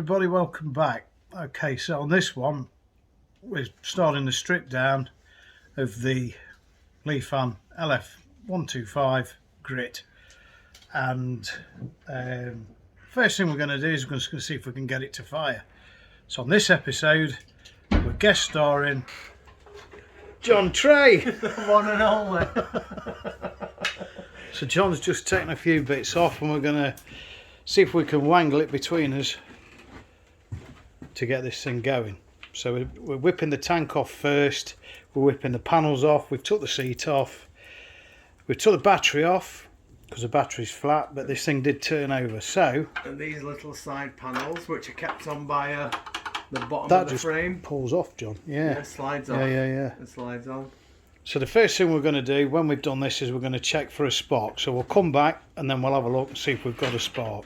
everybody, welcome back. Okay, so on this one we're starting the strip down of the Lifan LF125 grit, and first thing we're going to do is we're just going to see if we can get it to fire. So on this episode we're guest starring John Trey. One and only. So John's just taken a few bits off and we're going to see if we can wangle it between us to get this thing going. So we're whipping the tank off first, we're whipping the panels off, we've took the seat off, we've took the battery off because the battery's flat, but this thing did turn over. So and these little side panels, which are kept on by the bottom that of the just frame, pulls off, John. Yeah, it slides off. Yeah. It slides on. So the first thing we're going to do when we've done this is we're going to check for a spark. So we'll come back and then we'll have a look and see if we've got a spark.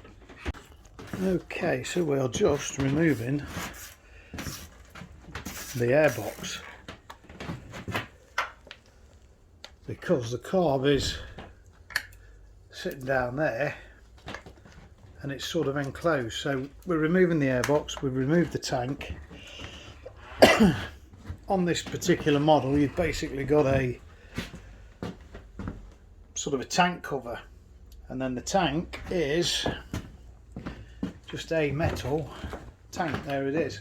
Okay, so we are just removing the airbox because the carb is sitting down there and it's sort of enclosed. So we're removing the airbox, we've removed the tank. On this particular model you've basically got a sort of a tank cover, and then the tank is just a metal tank. There it is.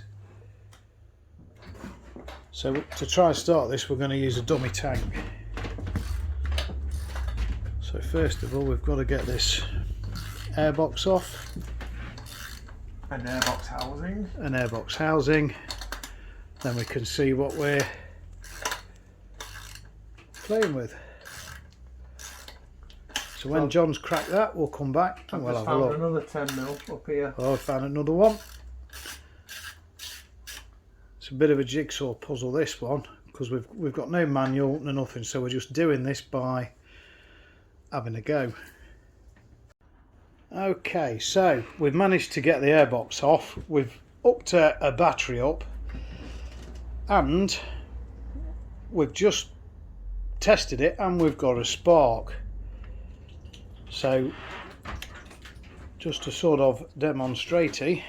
So to try and start this we're going to use a dummy tank. So first of all we've got to get this airbox off. An airbox housing. An airbox housing. Then we can see what we're playing with. So when John's cracked that, we'll come back and we'll have a look. Another 10mm up here. Oh, I found another one. It's a bit of a jigsaw puzzle, this one, because we've got no manual, no nothing, so we're just doing this by having a go. Okay, so we've managed to get the airbox off. We've hooked a battery up, and we've just tested it and we've got a spark. So just to sort of demonstrate it,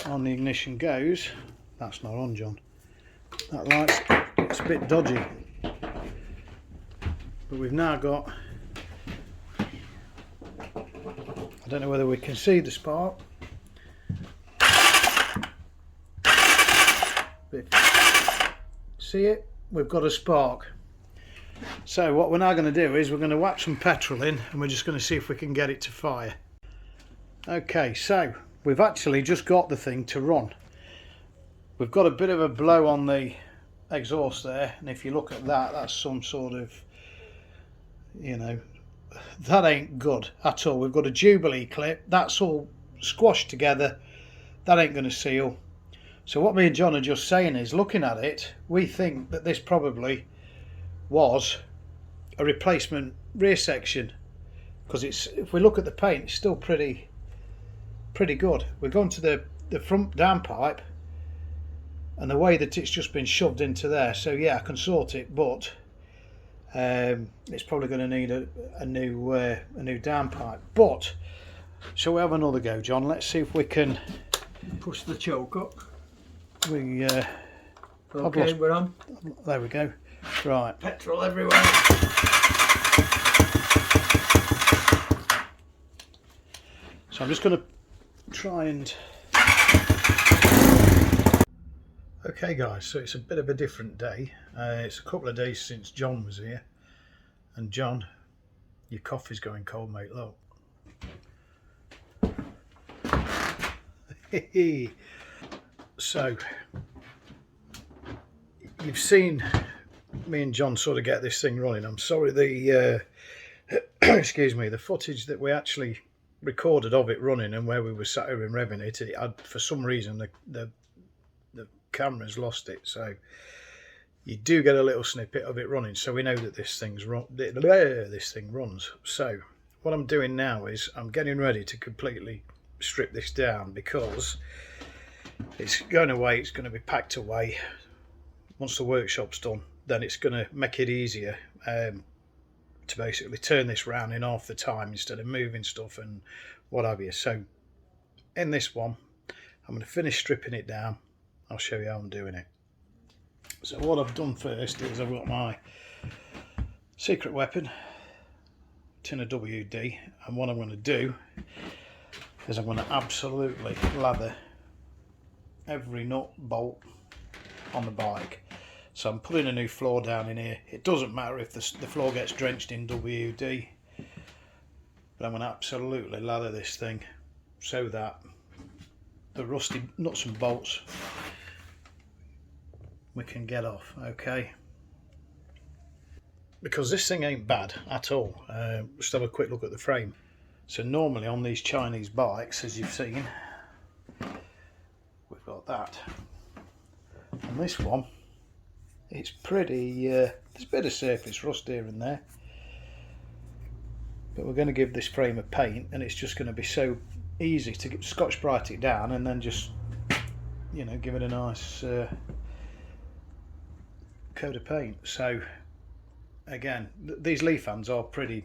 on the ignition goes. That's not on, John. That light's, it's a bit dodgy, but we've now got, I don't know whether we can see the spark, but see it, we've got a spark. So what we're now going to do is we're going to whack some petrol in and we're just going to see if we can get it to fire. Okay, so we've actually just got the thing to run. We've got a bit of a blow on the exhaust there, and if you look at that, that's some sort of, you know, that ain't good at all. We've got a Jubilee clip, that's all squashed together, that ain't going to seal. So what me and John are just saying is, looking at it, we think that this probably was a replacement rear section, because it's, if we look at the paint, it's still pretty good. We're going to the front downpipe, and the way that it's just been shoved into there, so yeah, I can sort it, but it's probably going to need a new downpipe. But shall we have another go, John? Let's see if we can Push the choke up. Okay, we're on. There we go. Right. Petrol everywhere. So I'm just going to try and... Okay guys, so it's a bit of a different day. It's a couple of days since John was here. And John, your coffee's going cold, mate, look. So, you've seen me and John sort of get this thing running. I'm sorry the excuse me, the footage that we actually recorded of it running and where we were sat here and revving it, it had, for some reason the camera's lost it, so you do get a little snippet of it running, so we know that this thing runs. So what I'm doing now is I'm getting ready to completely strip this down, because it's going away, it's going to be packed away. Once the workshop's done, then it's going to make it easier to basically turn this round in half the time instead of moving stuff and what have you. So in this one, I'm going to finish stripping it down. I'll show you how I'm doing it. So what I've done first is I've got my secret weapon, tin of WD, and what I'm going to do is I'm going to absolutely lather every nut bolt on the bike. So I'm putting a new floor down in here. It doesn't matter if the floor gets drenched in WD, but I'm going to absolutely lather this thing so that the rusty nuts and bolts we can get off, okay? Because this thing ain't bad at all. Just have a quick look at the frame. So normally on these Chinese bikes, as you've seen, we've got that. On this one, it's pretty, there's a bit of surface rust here and there. But we're going to give this frame a paint, and it's just going to be so easy to Scotch Brite it down and then just, you know, give it a nice coat of paint. So again, these Lifans are pretty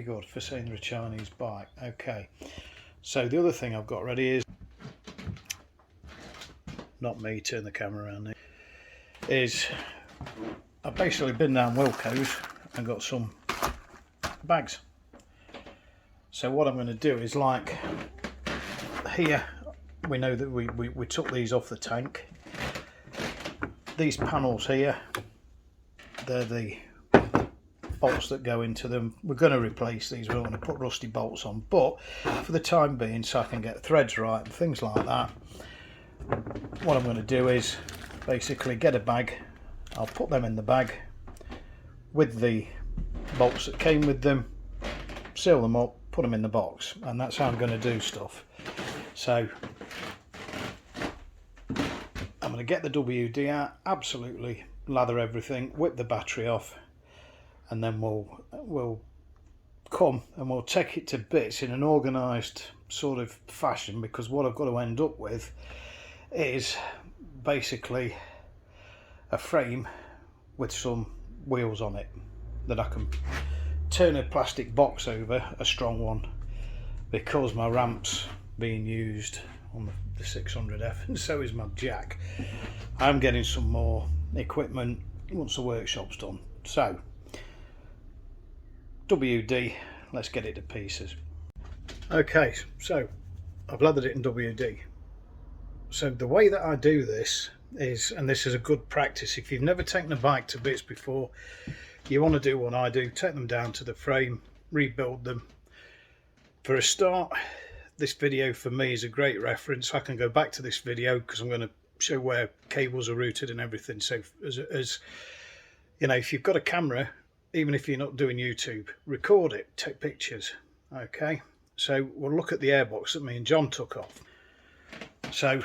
good for saying they're a Chinese bike. Okay, so the other thing I've got ready is, not me, turn the camera around there, is I've basically been down Wilco's and got some bags. So what I'm going to do is, like here, we know that we took these off the tank. These panels here, they're the bolts that go into them. We're going to replace these. We're not going to put rusty bolts on, but for the time being, so I can get threads right and things like that, what I'm going to do is basically get a bag. I'll put them in the bag with the bolts that came with them, seal them up, put them in the box, and that's how I'm going to do stuff. So I'm going to get the WD out, absolutely lather everything, whip the battery off, and then we'll come and we'll take it to bits in an organised sort of fashion, because what I've got to end up with is basically a frame with some wheels on it that I can turn a plastic box over, a strong one, because my ramp's being used on the 600F, and so is my jack. I'm getting some more equipment once the workshop's done. So WD, let's get it to pieces. Okay, so I've lathered it in WD. So the way that I do this is, and this is a good practice, if you've never taken a bike to bits before, you want to do what I do, take them down to the frame, rebuild them. For a start, this video for me is a great reference. I can go back to this video because I'm going to show where cables are routed and everything. So as you know, if you've got a camera, even if you're not doing YouTube, record it, take pictures. Okay, so we'll look at the airbox that me and John took off. So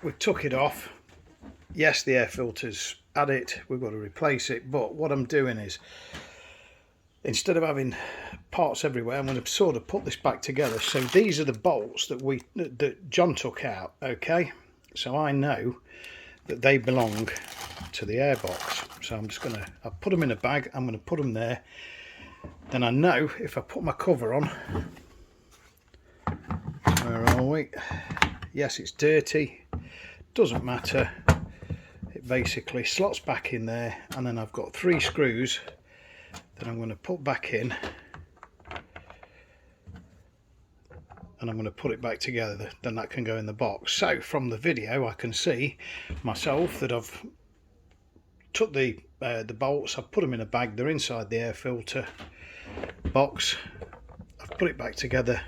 we took it off. Yes, the air filter's at it, we've got to replace it, but what I'm doing is, instead of having parts everywhere, I'm going to sort of put this back together. So these are the bolts that John took out, okay? So I know that they belong to the airbox. So I'm just going to, I'll put them in a bag, I'm going to put them there. Then I know if I put my cover on, where are we? Yes, it's dirty, doesn't matter. It basically slots back in there, and then I've got 3 screws that I'm going to put back in, and I'm going to put it back together. Then that can go in the box. So from the video I can see myself that I've took the bolts, I've put them in a bag, they're inside the air filter box, I've put it back together.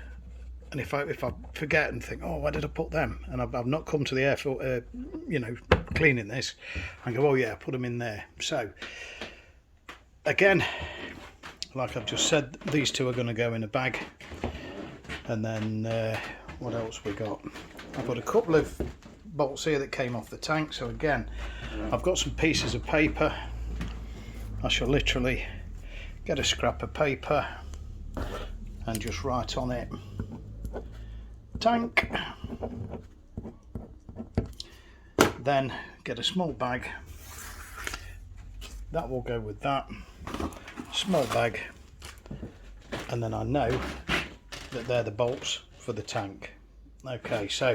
And if I forget and think, oh, why did I put them? And I've not come to the air filter, you know, cleaning this, and go, oh yeah, put them in there. So again, like I've just said, these two are going to go in a bag. And then what else we got? I've got a couple of bolts here that came off the tank. So again, I've got some pieces of paper. I shall literally get a scrap of paper and just write on it tank. Then get a small bag that will go with that small bag, and then I know that they're the bolts for the tank. Okay, so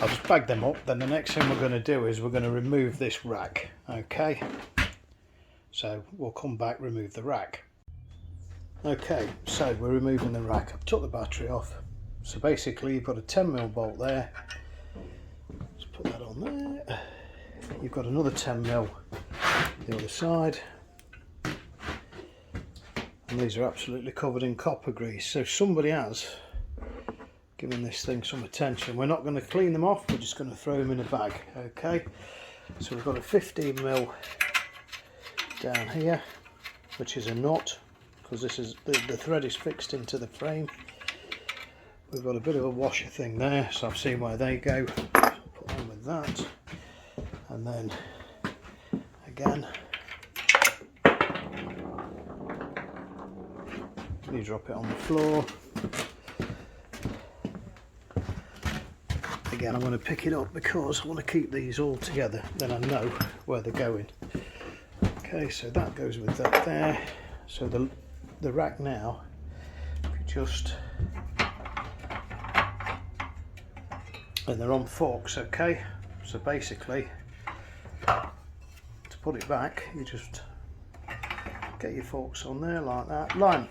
I'll just bag them up. Then the next thing we're going to do is we're going to remove this rack. Okay, so we'll come back, remove the rack. Okay, so we're removing the rack. I've took the battery off. So basically you've got a 10mm bolt there. Let's put that on there. You've got another 10mm the other side. And these are absolutely covered in copper grease. So somebody has given this thing some attention. We're not going to clean them off, we're just going to throw them in a bag. Okay, so we've got a 15mm down here, which is a nut, because this is the thread is fixed into the frame. We've got a bit of a washer thing there, so I've seen where they go. So put on with that, and then again you drop it on the floor. Again, I'm going to pick it up because I want to keep these all together, then I know where they're going. Okay, so that goes with that there. So the rack now, if you just, and they're on forks. Okay, so basically to put it back, you just get your forks on there like that, line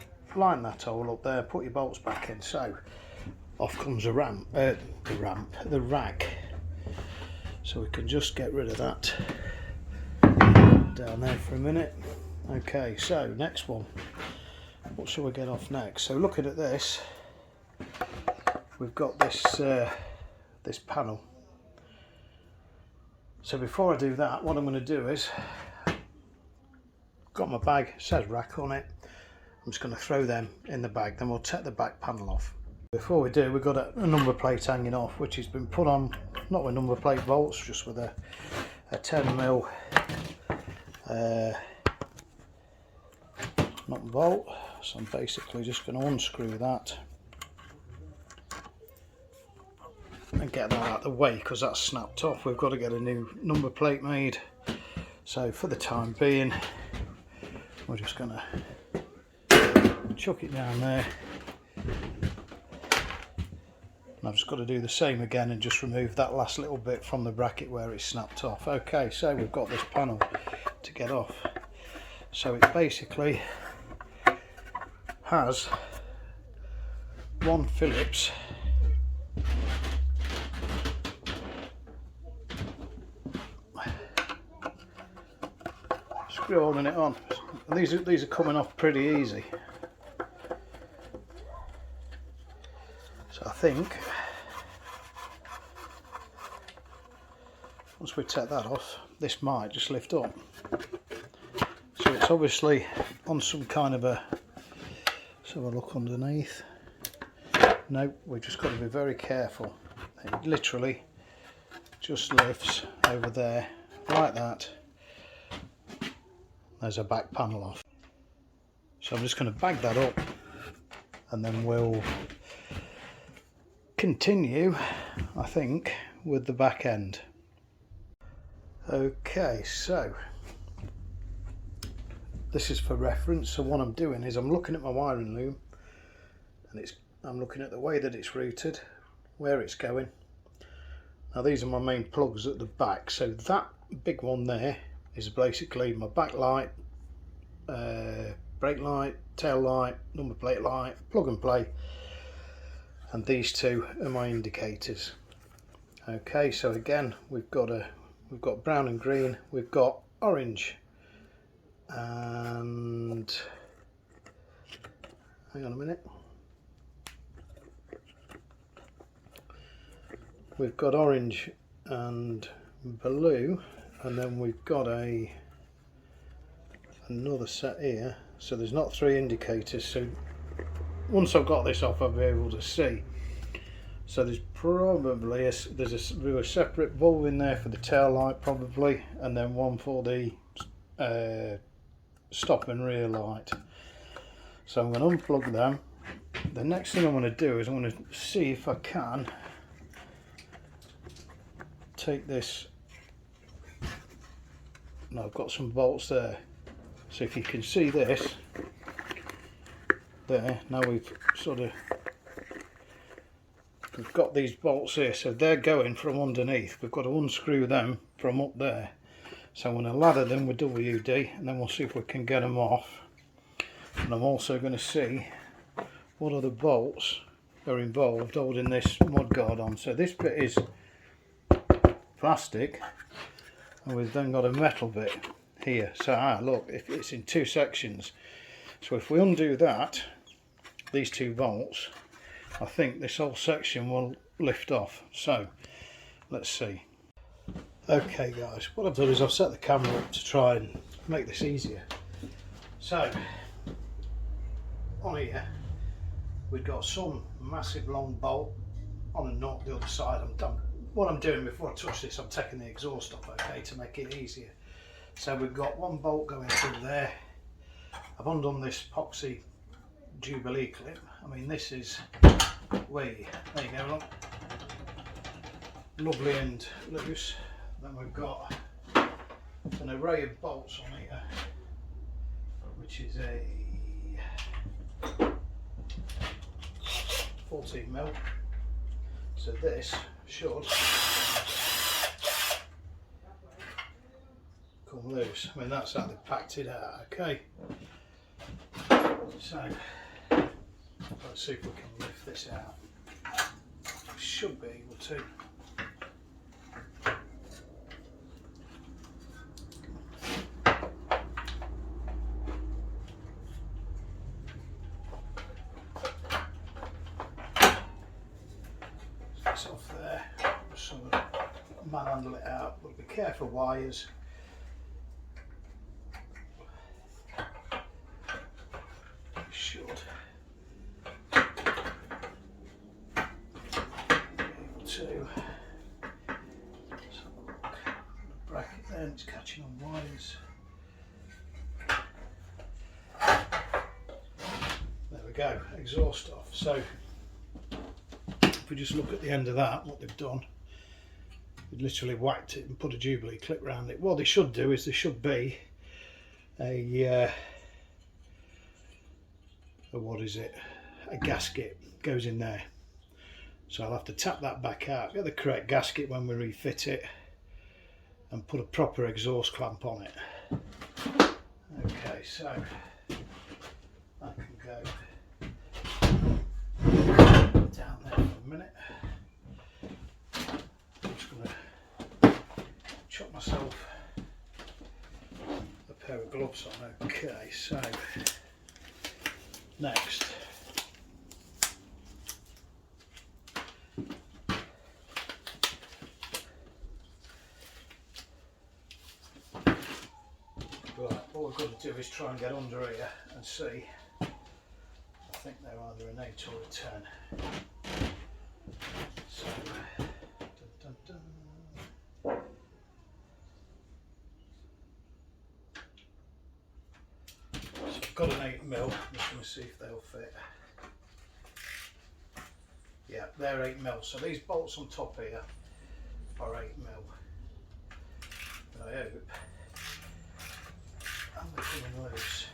that hole up there, put your bolts back in. So off comes the rack. So we can just get rid of that down there for a minute. Okay, so next one, what shall we get off next? So looking at this, we've got this this panel. So before I do that, what I'm going to do is, got my bag, says rack on it, I'm just going to throw them in the bag, then we'll take the back panel off. Before we do, we've got a number plate hanging off, which has been put on, not with number plate bolts, just with a 10mm nut and bolt. So I'm basically just going to unscrew that and get that out of the way, because that's snapped off. We've got to get a new number plate made. So for the time being, we're just going to chuck it down there. And I've just got to do the same again and just remove that last little bit from the bracket where it's snapped off. Okay, so we've got this panel to get off. So it basically has one Phillips screw holding it on. And these are coming off pretty easy. So I think once we take that off, this might just lift up. So it's obviously on some kind of a, let's have a look underneath. No, we've just got to be very careful. It literally just lifts over there like that. There's a back panel off. So I'm just going to bag that up and then we'll continue, I think, with the back end. Okay, so this is for reference. So what I'm doing is I'm looking at my wiring loom, and I'm looking at the way that it's routed, where it's going. Now these are my main plugs at the back. So that big one there is basically my back light, brake light, tail light, number plate light, plug and play. And these two are my indicators. Okay, so again we've got brown and green, we've got orange, and hang on a minute, we've got orange and blue, and then we've got another set here. So there's not three indicators. So once I've got this off, I'll be able to see. So there's probably a separate bulb in there for the tail light probably, and then one for the stop and rear light. So I'm going to unplug them. The next thing I'm going to do is I'm going to see if I can take this. Now I've got some bolts there. So if you can see this there, now we've sort of we've got these bolts here, so they're going from underneath. We've got to unscrew them from up there. So I'm going to ladder them with WD, and then we'll see if we can get them off. And I'm also going to see what other bolts are involved holding this mudguard on. So this bit is plastic, and we've then got a metal bit here. So look, if it's in two sections. So if we undo that, these two bolts, I think this whole section will lift off. So let's see. Okay guys, what I've done is I've set the camera up to try and make this easier. So on here we've got some massive long bolt on a nut the other side. What I'm doing before I touch this, I'm taking the exhaust off, okay, to make it easier. So we've got one bolt going through there. I've undone this epoxy Jubilee clip. I mean, this is way, there you go, look, lovely and loose. Then we've got an array of bolts on here, which is a 14mm. So this should come loose. I mean, that's how they packed it out, okay. So let's see if we can lift this out. We should be able to. It's off there, just sort of manhandle it out, but be careful wires. Should be able to. Let's have a look. The bracket there, it's catching on wires. There we go, exhaust off. So if we just look at the end of that, what they've done, they've literally whacked it and put a Jubilee clip around it. What they should do is there should be a what is it? A gasket goes in there. So I'll have to tap that back out, get the correct gasket when we refit it, and put a proper exhaust clamp on it. Okay, so that can go down there for a minute. I'm just going to chop myself a pair of gloves on. Okay, so next, right, what we've got to do is try and get under here and see. I think they're either an 8 or a 10. So, dun, dun, dun. So I've got an 8mm. I'm just going to see if they'll fit. Yeah, they're 8mm. So these bolts on top here are 8mm. But I hope I'm coming loose.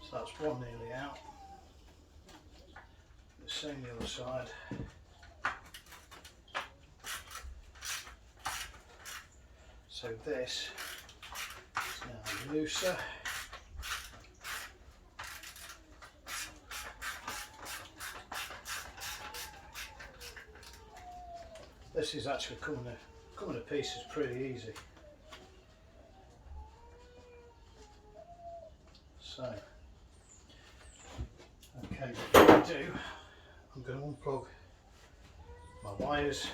So that's one nearly out. The same the other side. So this is now looser. This is actually coming to pieces pretty easy. So, okay, what I do, I'm going to unplug my wires.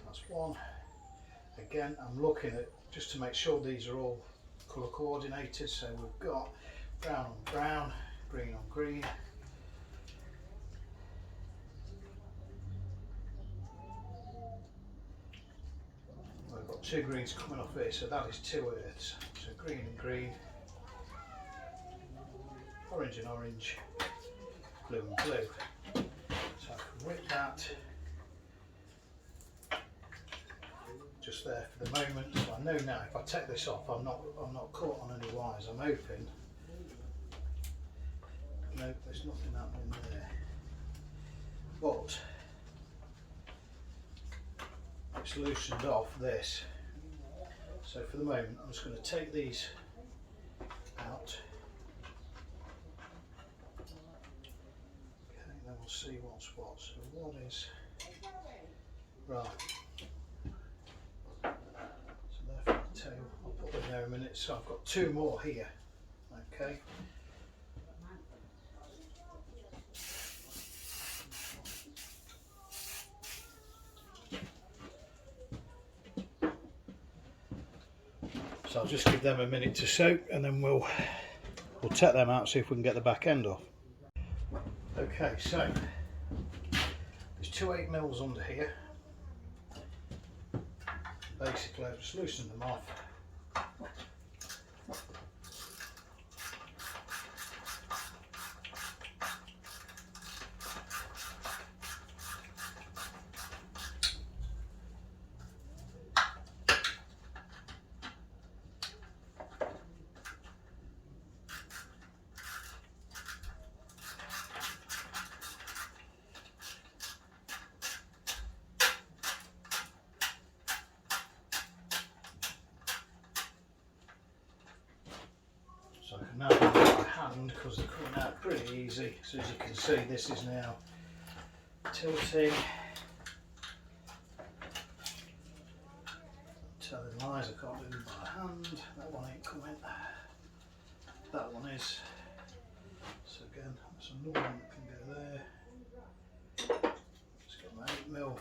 That's one. Again, I'm looking at just to make sure these are all colour coordinated. So we've got brown on brown, green on green. We've got two greens coming off here, so that is two earths. So green and green, orange and orange, blue and blue. So I can whip that just there for the moment. So I know now if I take this off, I'm not caught on any wires. I'm hoping. Nope, there's nothing happening there. But it's loosened off this. So for the moment, I'm just going to take these out. Okay, then we'll see what's what. So what is right? So there for the tail. I'll put them there a minute. So I've got two more here. Okay. So I'll just give them a minute to soak, and then we'll take them out, see if we can get the back end off. Okay, so there's two 8mm under here. Basically, I've just loosened them off. So I can now do it with my hand because they're coming out pretty easy. So as you can see, this is now tilting. Telling lies, I can't do it with my hand. That one ain't coming. That one is. So again, that's another one that can go there. Just get my 8mm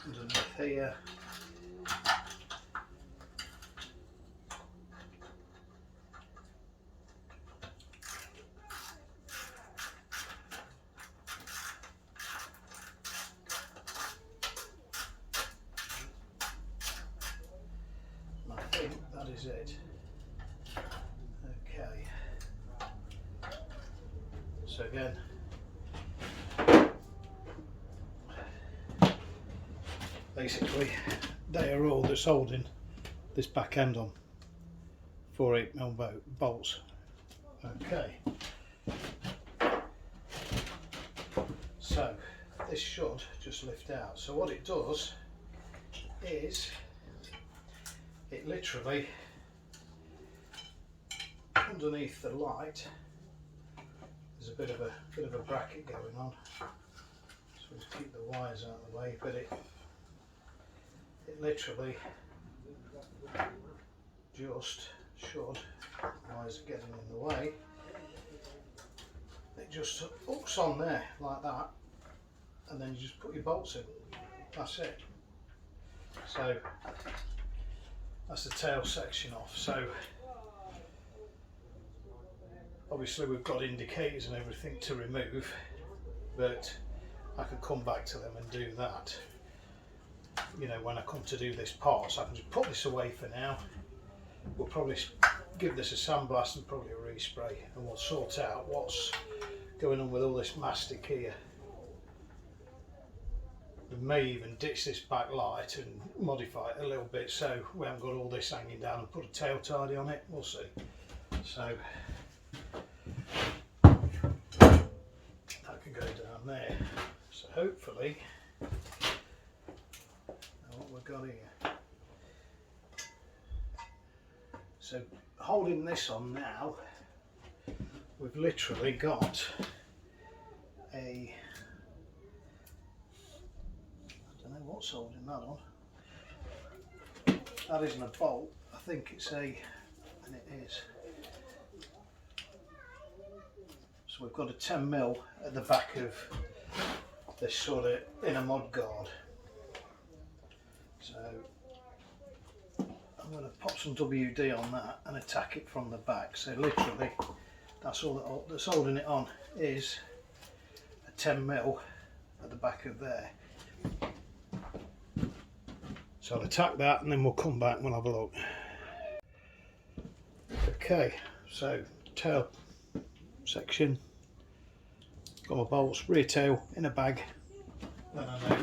underneath here. I think that is it. Okay. So again, basically they are all that's holding this back end on 4 8mm bolts. Okay. So this should just lift out. So what it does is it literally, underneath the light, there's a bit of a bracket going on. So we just keep the wires out of the way, but it literally just should, wires are getting in the way, it just hooks on there like that, and then you just put your bolts in. That's it. So that's the tail section off. So obviously we've got indicators and everything to remove, but I can come back to them and do that, you know, when I come to do this part. So I can just put this away for now. We'll probably give this a sandblast and probably a respray, and we'll sort out what's going on with all this mastic here. We may even ditch this back light and modify it a little bit so we haven't got all this hanging down and put a tail tidy on it. We'll see. So that can go down there. So hopefully, what we've got here. So holding this on now, we've literally got a, I don't know what's holding that on. That isn't a bolt, I think it's and it is. So we've got a 10mm at the back of this sort of inner mud guard. So I'm going to pop some WD on that and attack it from the back. So literally, that's all that's holding it on is a 10mm at the back of there. So I'll attack that and then we'll come back and we'll have a look. Okay, so tail section, got my bolts, rear tail in a bag. Then I know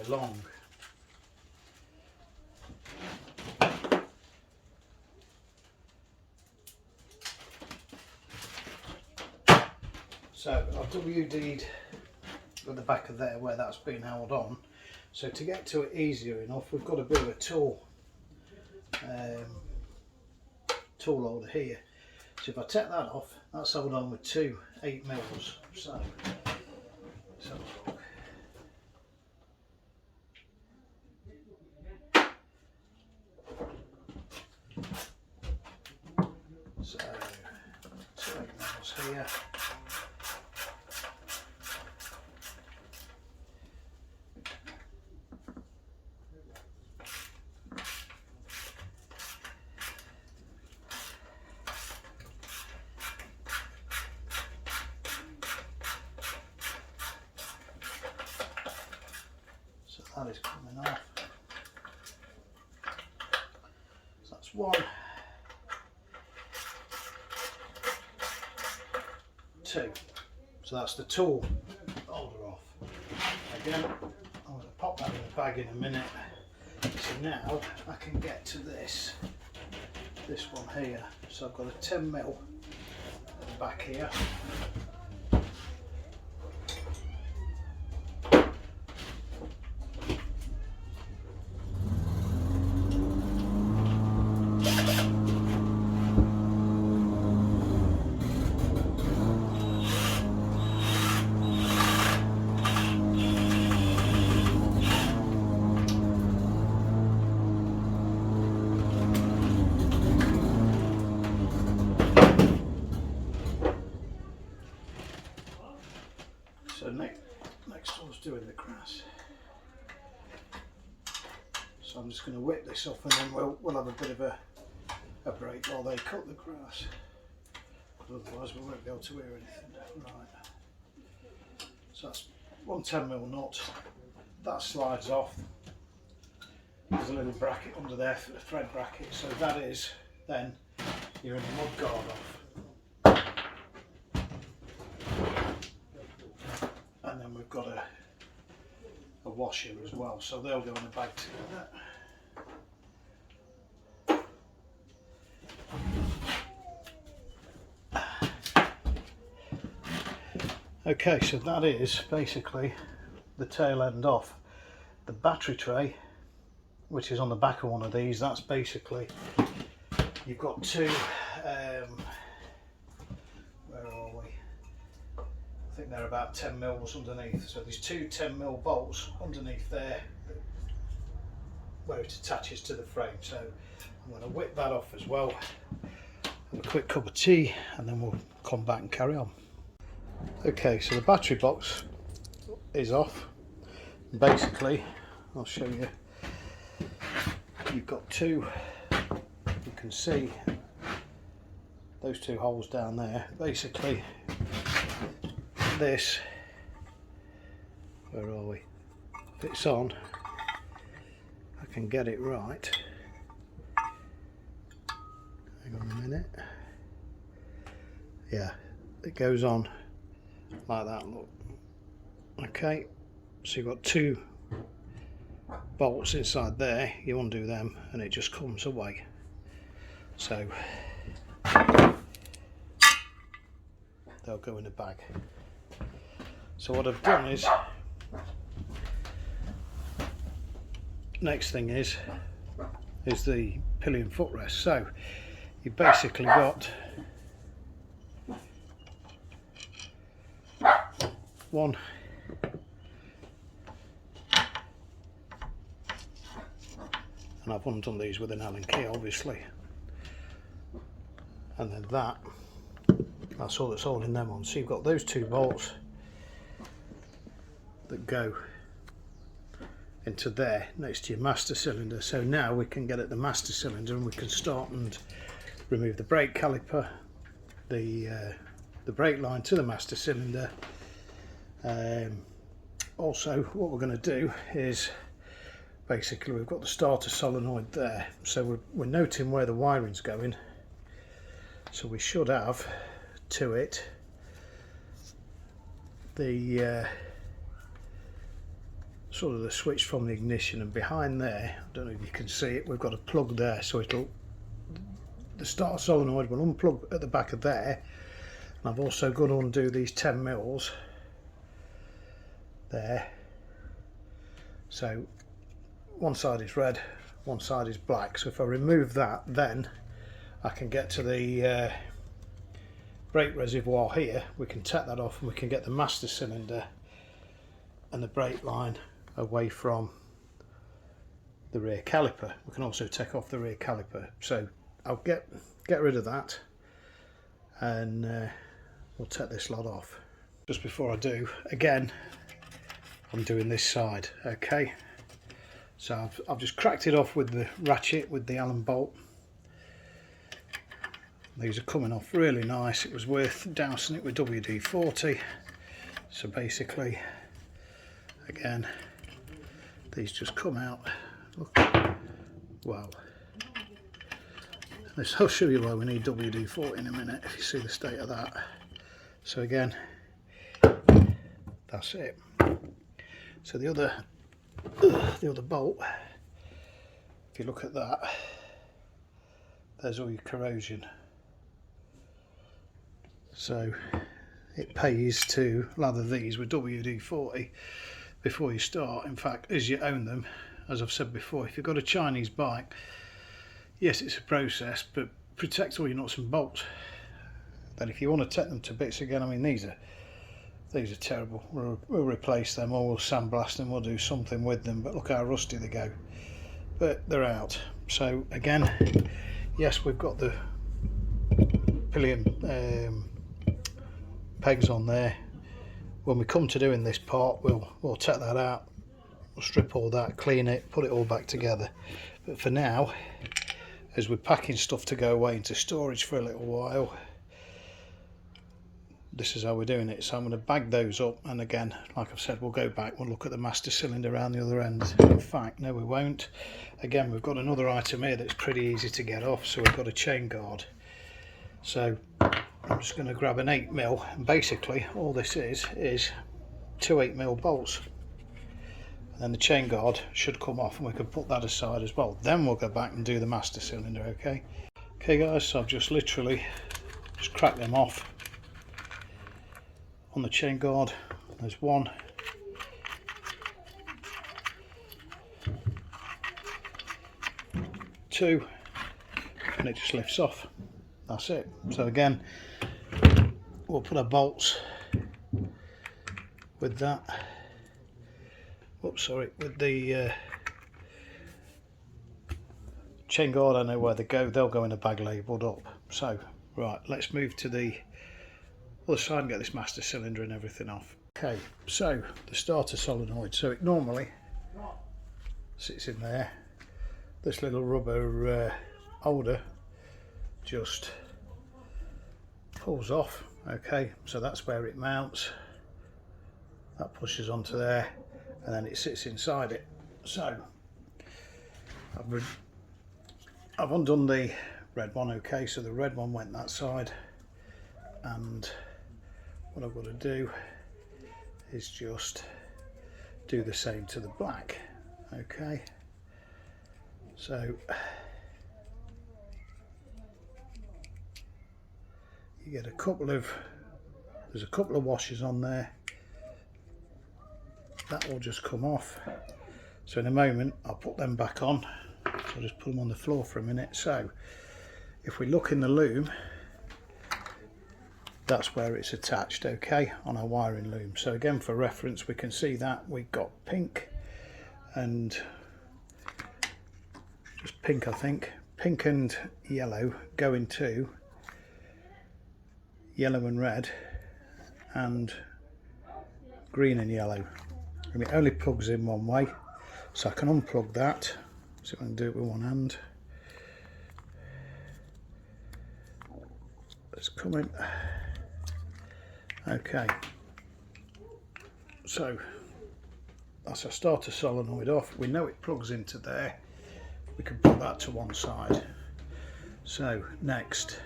belong. So I've WD'd at the back of there where that's been held on. So to get to it easier enough, we've got a bit of a tool holder here. So if I take that off, that's held on with two 8mm. So let's have a look. So 2 8mm here. So that is coming off. So that's one. 2. So that's the tool holder off. Again, I'm going to pop that in the bag in a minute. So now I can get to this one here. So I've got a 10mm at the back here. So next one's doing the grass. So I'm just going to whip this off, and then we'll have a bit of a break while they cut the grass. Otherwise we won't be able to hear anything. Right. So that's one 10mm nut. That slides off. There's a little bracket under there for the thread bracket. So that is then you're in the mud guard off. And then we've got a washer as well, so they'll go in a bag together. Okay, so that is basically the tail end off. The battery tray, which is on the back of one of these, that's basically, you've got two, where are we? I think they're about 10mm underneath. So there's two 10mm bolts underneath there where it attaches to the frame. So I'm going to whip that off as well. Have a quick cup of tea and then we'll come back and carry on. Okay, so the battery box is off. Basically, I'll show you. You've got two, you can see those two holes down there. Basically, this, where are we? If it's on, I can get it right. Hang on a minute. Yeah, it goes on like that, look. Okay, so you've got two bolts inside there, you undo them and it just comes away. So they'll go in a bag. So what I've done is, next thing is the pillion footrest. So you've basically got one and I've undone these with an Allen key obviously, and then that's all that's holding them on. So you've got those two bolts that go into there next to your master cylinder. So now we can get at the master cylinder and we can start and remove the brake caliper, the brake line to the master cylinder. Also what we're going to do is basically we've got the starter solenoid there, so we're noting where the wiring's going, so we should have to it sort of the switch from the ignition, and behind there, I don't know if you can see it, we've got a plug there, so the starter solenoid will unplug at the back of there. And I've also got to undo these 10 mils there, so one side is red, one side is black. So if I remove that, then I can get to the brake reservoir here. We can take that off and we can get the master cylinder and the brake line away from the rear caliper. We can also take off the rear caliper, so I'll get rid of that, and we'll take this lot off. Just before I do, again, I'm doing this side. Okay, so I've just cracked it off with the ratchet, with the Allen bolt. These are coming off really nice. It was worth dousing it with WD-40. So basically, again, these just come out. Look, wow. I'll show you why we need WD-40 in a minute, if you see the state of that. So again, that's it. So the other bolt, if you look at that, there's all your corrosion. So it pays to lather these with WD-40 before you start. In fact, as you own them, as I've said before, if you've got a Chinese bike, yes, it's a process, but protect all your nuts and bolts. Then if you want to take them to bits again, I mean, these are terrible. We'll replace them, or we'll sandblast them, we'll do something with them, but look how rusty they go. But they're out. So again, yes, we've got the pillion pegs on there. When we come to doing this part, we'll take that out, we'll strip all that, clean it, put it all back together. But for now, as we're packing stuff to go away into storage for a little while, this is how we're doing it. So I'm going to bag those up, and again, like I've said, we'll go back, we'll look at the master cylinder around the other end. In fact, no, we won't. Again, we've got another item here that's pretty easy to get off. So we've got a chain guard. So I'm just going to grab an 8mm, and basically all this is two 8mm bolts, and then the chain guard should come off, and we can put that aside as well. Then we'll go back and do the master cylinder. Okay guys, so I've just literally just cracked them off on the chain guard. There's one, two, and it just lifts off. That's it. So again, we'll put our bolts with that. Oops, sorry, with the chain guard. I know where they go. They'll go in a bag labelled up. So right, let's move to the other side and get this master cylinder and everything off. Okay, so the starter solenoid. So it normally sits in there. This little rubber holder just pulls off. Okay, so that's where it mounts. That pushes onto there, and then it sits inside it. So I've undone the red one. Okay, so the red one went that side, and what I've got to do is just do the same to the black. Okay, so you get there's a couple of washers on there. That will just come off. So in a moment I'll put them back on. So I'll just put them on the floor for a minute. So if we look in the loom, that's where it's attached, okay, on our wiring loom. So again, for reference, we can see that we've got pink and just pink, I think, pink and yellow going to yellow and red, and green and yellow, and it only plugs in one way. So I can unplug that, see if I can do it with one hand. It's coming. Okay, so that's our starter solenoid off. We know it plugs into there. We can put that to one side. So next,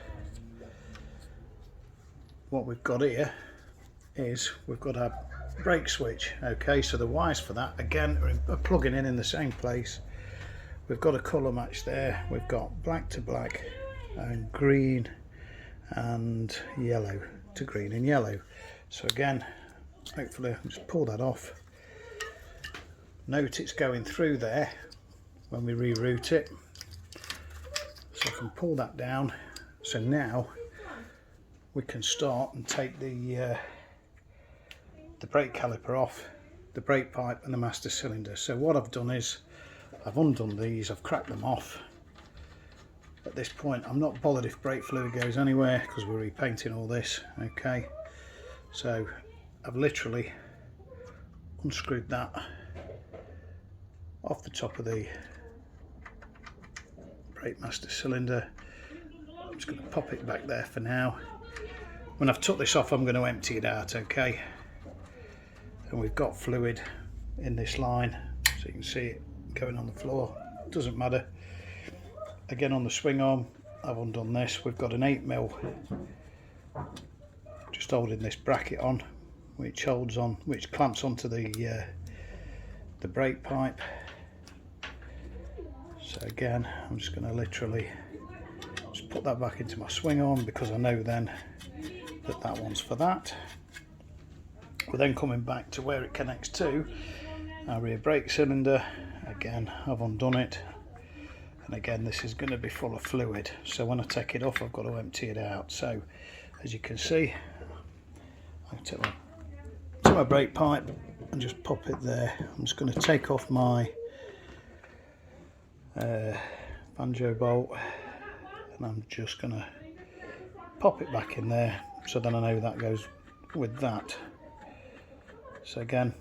what we've got here is we've got our brake switch. Okay, so the wires for that again are plugging in the same place. We've got a colour match there. We've got black to black and green and yellow to green and yellow. So again, hopefully I can just pull that off. Note it's going through there when we reroute it. So I can pull that down. So now we can start and take the brake caliper off, the brake pipe and the master cylinder. So what I've done is I've undone these, I've cracked them off. At this point I'm not bothered if brake fluid goes anywhere because we're repainting all this. Okay, so I've literally unscrewed that off the top of the brake master cylinder. I'm just going to pop it back there for now. When I've took this off I'm going to empty it out. Okay, and we've got fluid in this line, so you can see it going on the floor. Doesn't matter. Again, on the swing arm I've undone this. We've got an 8mm just holding this bracket on, which holds on, which clamps onto the brake pipe. So again, I'm just going to literally just put that back into my swing arm because I know then that that one's for that. We're then coming back to where it connects to our rear brake cylinder. Again, I've undone it, and again this is going to be full of fluid, so when I take it off I've got to empty it out. So as you can see, I take my brake pipe and just pop it there. I'm just going to take off my banjo bolt, and I'm just going to pop it back in there, so then I know that goes with that. So again,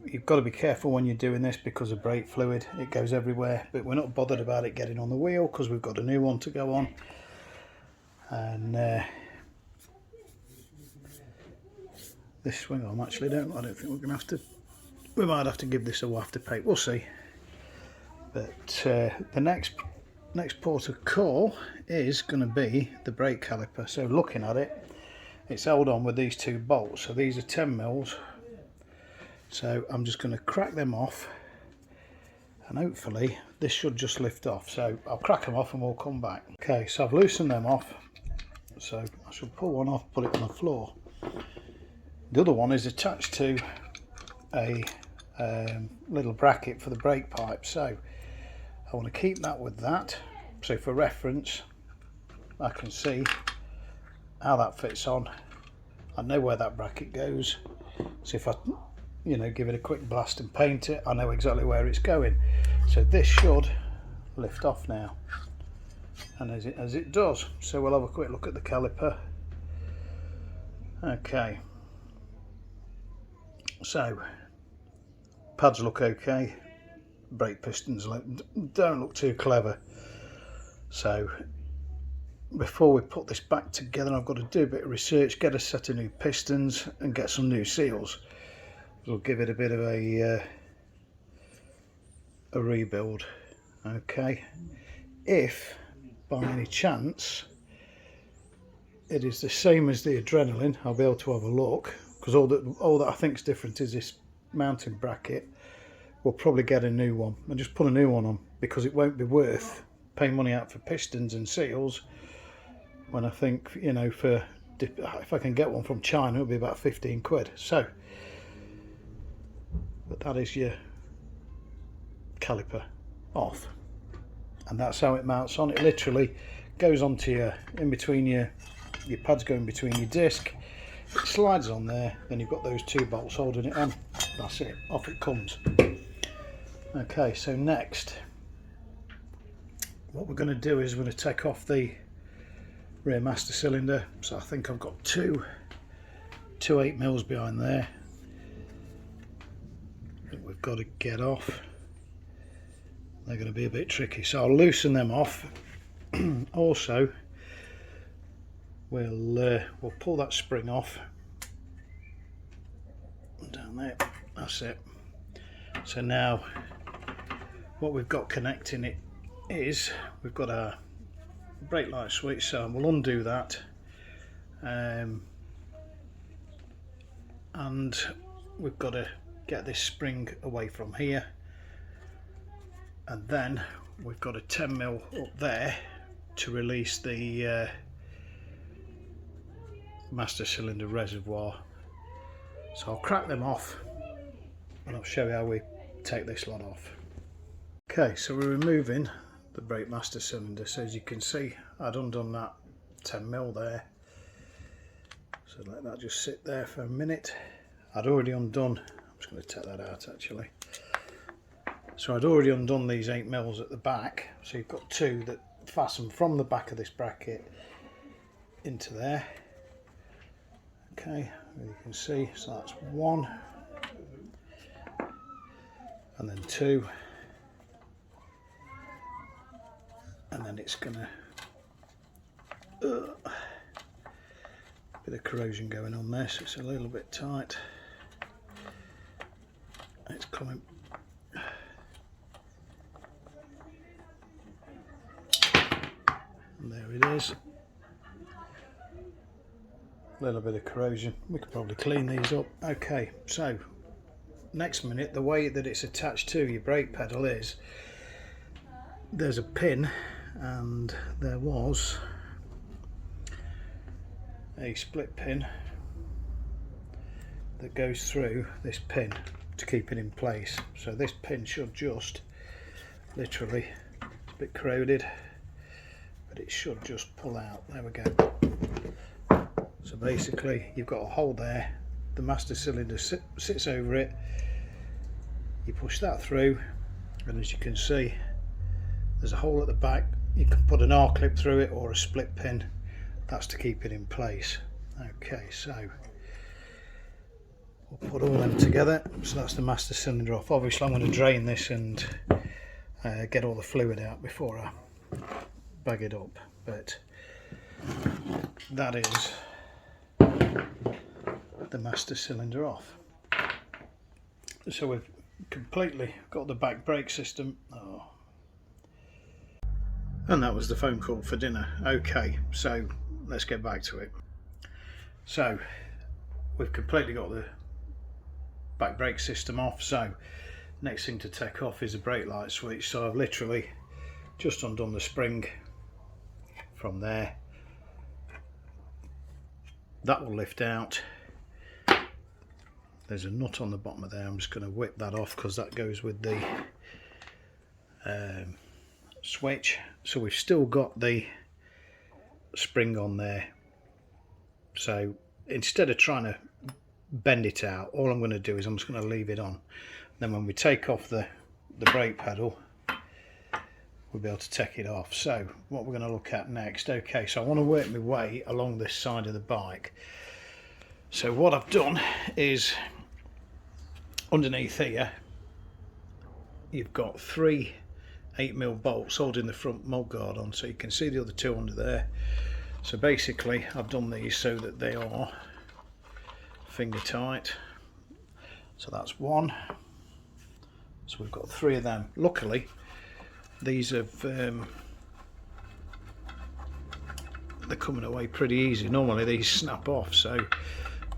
you've got to be careful when you're doing this because of brake fluid, it goes everywhere, but we're not bothered about it getting on the wheel because we've got a new one to go on. And this swing arm, actually I don't think we're going to have to, we might have to give this a waft of paint, we'll see. But the next port of call is going to be the brake caliper. So looking at it, it's held on with these two bolts, so these are 10mm. So I'm just going to crack them off, and hopefully this should just lift off. So I'll crack them off and we'll come back. Okay, so I've loosened them off, so I should pull one off, put it on the floor. The other one is attached to a little bracket for the brake pipe, so I want to keep that with that. So for reference, I can see how that fits on. I know where that bracket goes, so if I give it a quick blast and paint it, I know exactly where it's going. So this should lift off now, and as it does. So we'll have a quick look at the caliper. Okay, so pads look okay, brake pistons don't look too clever. So before we put this back together, I've got to do a bit of research, get a set of new pistons and get some new seals. We'll give it a bit of a rebuild. Okay, if by any chance it is the same as the adrenaline, I'll be able to have a look, because all that I think is different is this mounting bracket. We'll probably get a new one and just put a new one on, because it won't be worth paying money out for pistons and seals when I think, if I can get one from China it'll be about 15 quid. So, but that is your caliper off, and that's how it mounts on. It literally goes onto your pads go in between your disc, it slides on there, then you've got those two bolts holding it on. That's it, off it comes. Okay, so next what we're going to do is we're going to take off the rear master cylinder. So I think I've got two 8mm behind there that we've got to get off. They're going to be a bit tricky, so I'll loosen them off. Also, we'll pull that spring off down there. That's it. So now what we've got connecting it is we've got a brake light switch, so we'll undo that, and we've got to get this spring away from here, and then we've got a 10mm up there to release the master cylinder reservoir. So I'll crack them off and I'll show you how we take this lot off. Okay, so we're removing the brake master cylinder. So as you can see, I'd undone that 10mm there, so let that just sit there for a minute. I'd already undone, I'm just going to take that out actually. So I'd already undone these 8mm at the back, so you've got two that fasten from the back of this bracket into there. Okay, you can see, so that's one, and then two, and then it's gonna bit of corrosion going on there, so it's a little bit tight. It's coming. And there it is. A little bit of corrosion. We could probably clean these up. Okay, so next minute, the way that it's attached to your brake pedal is there's a pin, and there was a split pin that goes through this pin to keep it in place. So this pin should just literally, it's a bit corroded, but it should just pull out. There we go. So basically you've got a hole there, the master cylinder sits over it, you push that through, and as you can see there's a hole at the back. You can put an R-clip through it or a split pin, that's to keep it in place. Okay, so we'll put all them together. So that's the master cylinder off. Obviously I'm going to drain this and get all the fluid out before I bag it up, but that is the master cylinder off. So we've completely got the back brake system. And that was the phone call for dinner. Okay, so let's get back to it. So we've completely got the back brake system off, so next thing to take off is the brake light switch. So I've literally just undone the spring from there. That will lift out. There's a nut on the bottom of there. I'm just going to whip that off because that goes with the switch. So we've still got the spring on there. So instead of trying to bend it out, all I'm going to do is I'm just going to leave it on. Then when we take off the brake pedal, we'll be able to take it off. So what we're going to look at next. Okay, so I want to work my way along this side of the bike. So what I've done is underneath here you've got 3 8mm bolts holding the front mudguard on, so you can see the other 2 under there. So basically I've done these so that they are finger tight. So that's 1. So we've got 3 of them. Luckily these have they're coming away pretty easy. Normally these snap off, so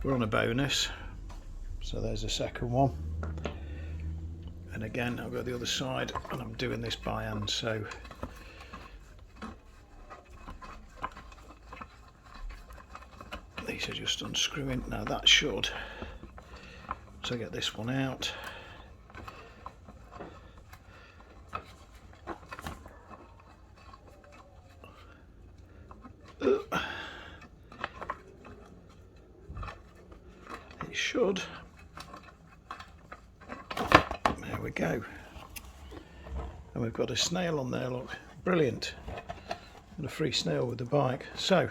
we're on a bonus. So there's the second one, and again I'll go the other side, and I'm doing this by hand. So these are just unscrewing. Now that should, so get this one out. It should. There we go. And we've got a snail on there, look, brilliant. And a free snail with the bike. So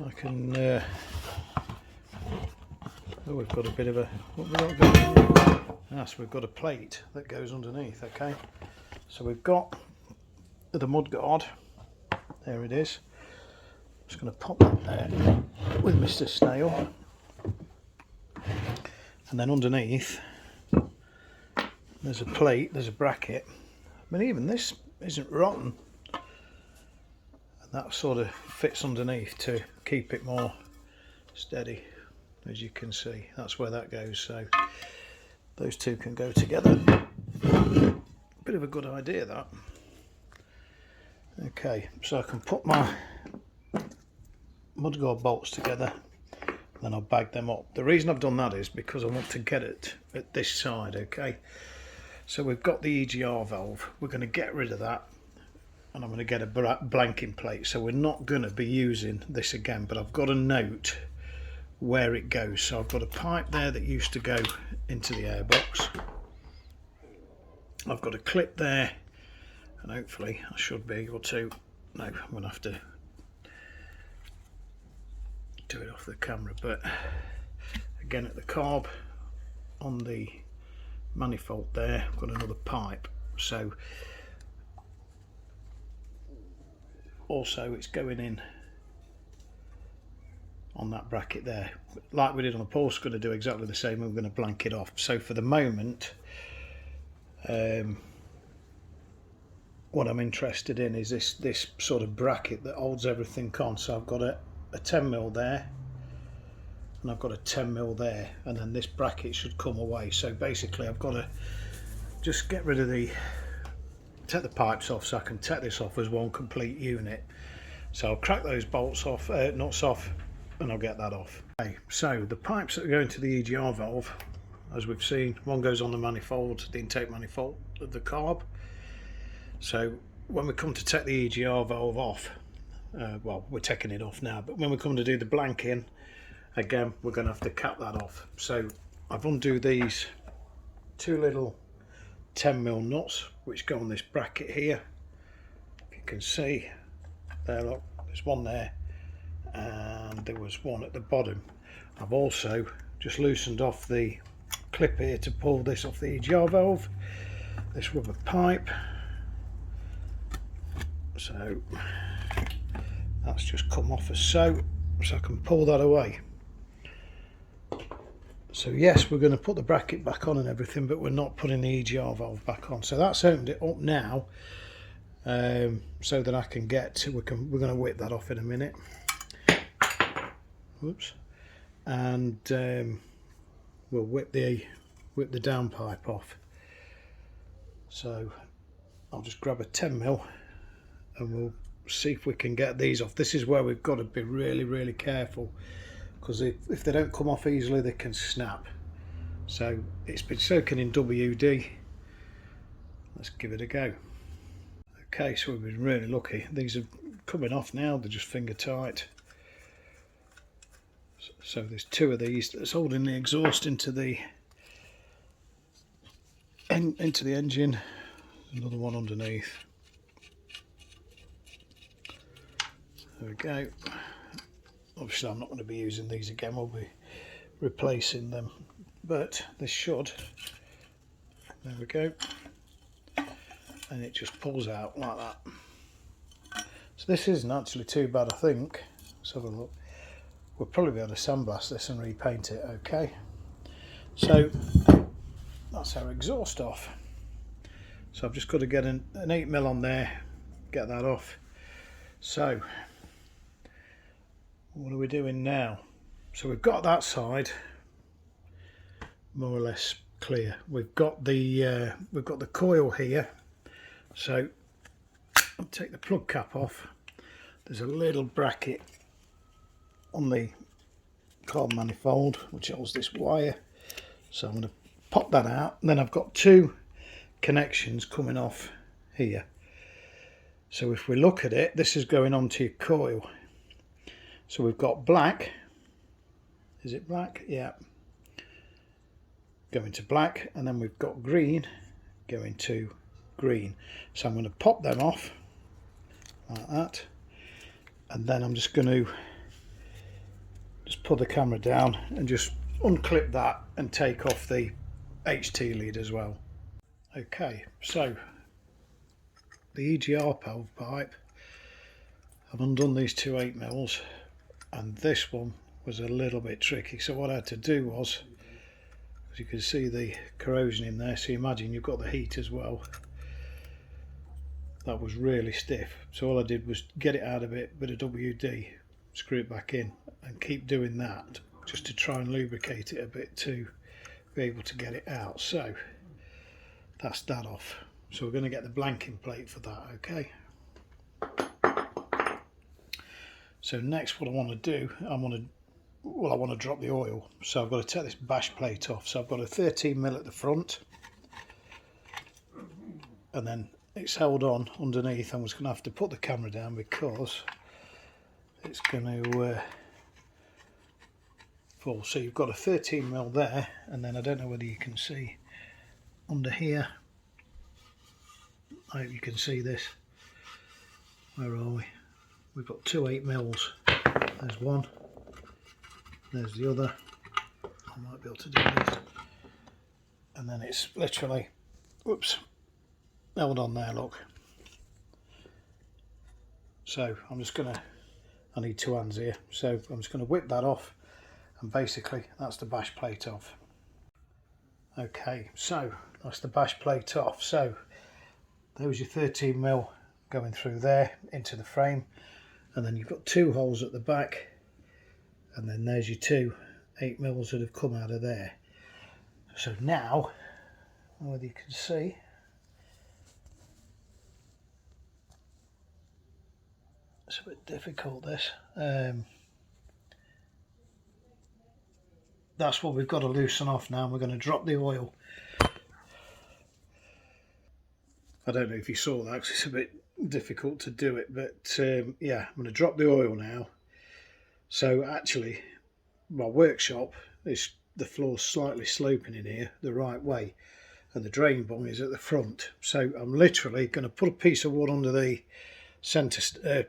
I can oh, we've got a bit of a, what have we got going? Yes, we've got a plate that goes underneath. Okay, so we've got the mudguard, there it is. Just going to pop that there with Mr. Snail, and then underneath there's a plate, there's a bracket. I mean, even this isn't rotten, and that sort of fits underneath to keep it more steady. as you can see. That's where that goes, so those two can go together. Bit of a good idea, that. Okay, so I can put my mudguard bolts together, then I'll bag them up. The reason I've done that is because I want to get it at this side. Okay, so we've got the EGR valve, we're going to get rid of that, and I'm going to get a blanking plate, so we're not going to be using this again, but I've got a note where it goes. So I've got a pipe there that used to go into the airbox, I've got a clip there, and hopefully I should be able to, no, I'm going to have to do it off the camera, but again at the carb on the manifold there, I've got another pipe, so also it's going in on that bracket there, like we did on the pulse. Going to do exactly the same. We're going to blank it off. So for the moment, what I'm interested in is this sort of bracket that holds everything on. So I've got a 10mm there, and I've got a 10mm there, and then this bracket should come away. So basically I've got to just get rid of take the pipes off, so I can take this off as one complete unit. So I'll crack those bolts off, nuts off, and I'll get that off. Okay, so the pipes that are going to the EGR valve, as we've seen, one goes on the manifold, the intake manifold of the carb. So when we come to take the EGR valve off, well, we're taking it off now, but when we come to do the blanking, again, we're going to have to cap that off. So I've undone these two little 10mm nuts which go on this bracket here. If you can see there, look, there's one there, and there was one at the bottom. I've also just loosened off the clip here to pull this off the EGR valve, this rubber pipe, so that's just come off as so I can pull that away. So yes, we're going to put the bracket back on and everything, but we're not putting the EGR valve back on. So that's opened it up now, so that I can get to, we're going to whip that off in a minute. Whoops. And we'll whip the downpipe off. So I'll just grab a 10mm and we'll see if we can get these off. This is where we've got to be really careful, because if they don't come off easily, they can snap. So it's been soaking in WD. Let's give it a go. Okay, so we've been really lucky. These are coming off now, they're just finger tight. So there's two of these that's holding the exhaust into the engine. Another one underneath. There we go. Obviously I'm not going to be using these again, we'll be replacing them, but this should, there we go, and it just pulls out like that. So this isn't actually too bad, I think. Let's have a look. We'll probably be able to sandblast this and repaint it. Okay, so that's our exhaust off. So I've just got to get an 8mm on there, get that off. So what are we doing now? So we've got that side more or less clear. We've got the coil here. So I'll take the plug cap off. There's a little bracket on the carb manifold which holds this wire. So I'm going to pop that out. And then I've got two connections coming off here. So if we look at it, this is going onto your coil. So we've got black, is it black? Yeah, going to black, and then we've got green going to green. So I'm going to pop them off like that, and then I'm just going to put the camera down and just unclip that and take off the HT lead as well. Okay, so the EGR valve pipe, I've undone these two 8mm, and this one was a little bit tricky. So what I had to do was, as you can see the corrosion in there, so you imagine you've got the heat as well. That was really stiff, so all I did was get it out of it, bit of WD, screw it back in, and keep doing that just to try and lubricate it a bit to be able to get it out. So that's that off. So we're going to get the blanking plate for that, okay? So next what I want to do, I want to drop the oil. So I've got to take this bash plate off. So I've got a 13mm at the front, and then it's held on underneath. I'm just going to have to put the camera down because it's going to fall. So you've got a 13mm there, and then I don't know whether you can see under here. I hope you can see this. Where are we? We've got two 8mm. There's one. There's the other. I might be able to do this. And then it's literally, whoops, held on there, look. So I'm just gonna, I need two hands here. So I'm just gonna whip that off, and basically that's the bash plate off. Okay, so that's the bash plate off. So there was your 13mm going through there into the frame, and then you've got two holes at the back, and then there's your two 8mm that have come out of there. So now, I don't know whether you can see, it's a bit difficult this. That's what we've got to loosen off now. We're going to drop the oil. I don't know if you saw that because it's a bit difficult to do it, but yeah, I'm going to drop the oil now. So actually my workshop is, the floor's slightly sloping in here the right way, and the drain bung is at the front. So I'm literally going to put a piece of wood under the centre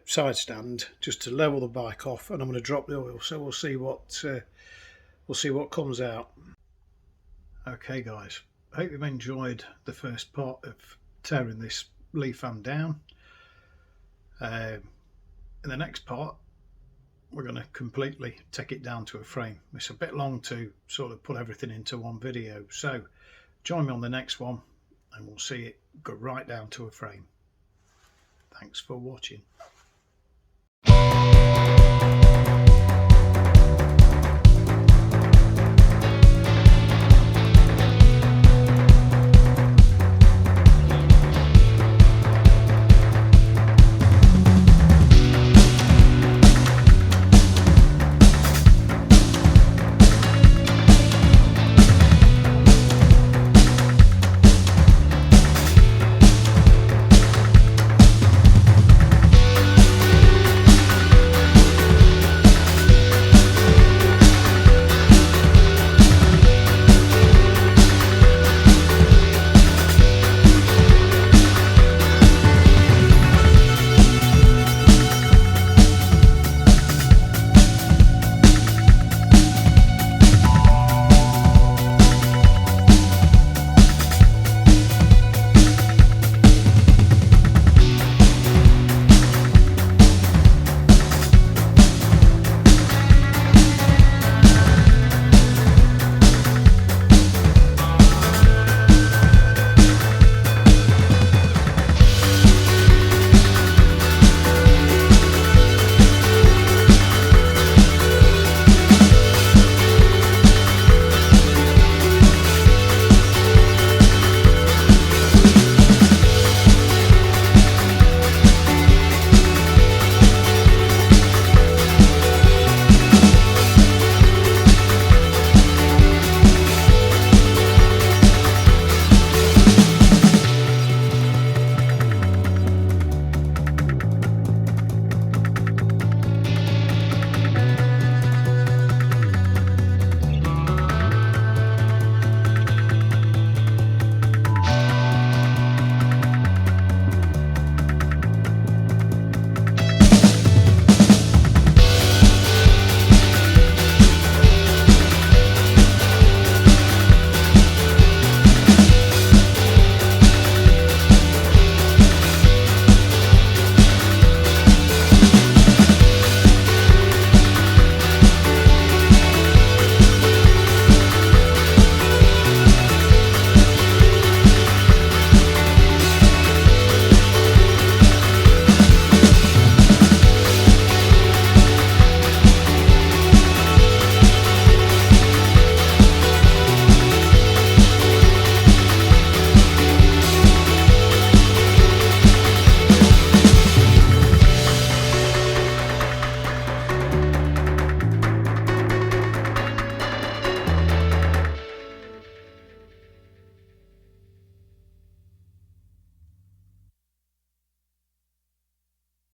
side stand just to level the bike off, and I'm going to drop the oil. So we'll see what comes out. Okay guys, I hope you've enjoyed the first part of tearing this Lifan down. In the next part we're going to completely take it down to a frame. It's a bit long to sort of put everything into one video, so join me on the next one and we'll see it go right down to a frame. Thanks for watching.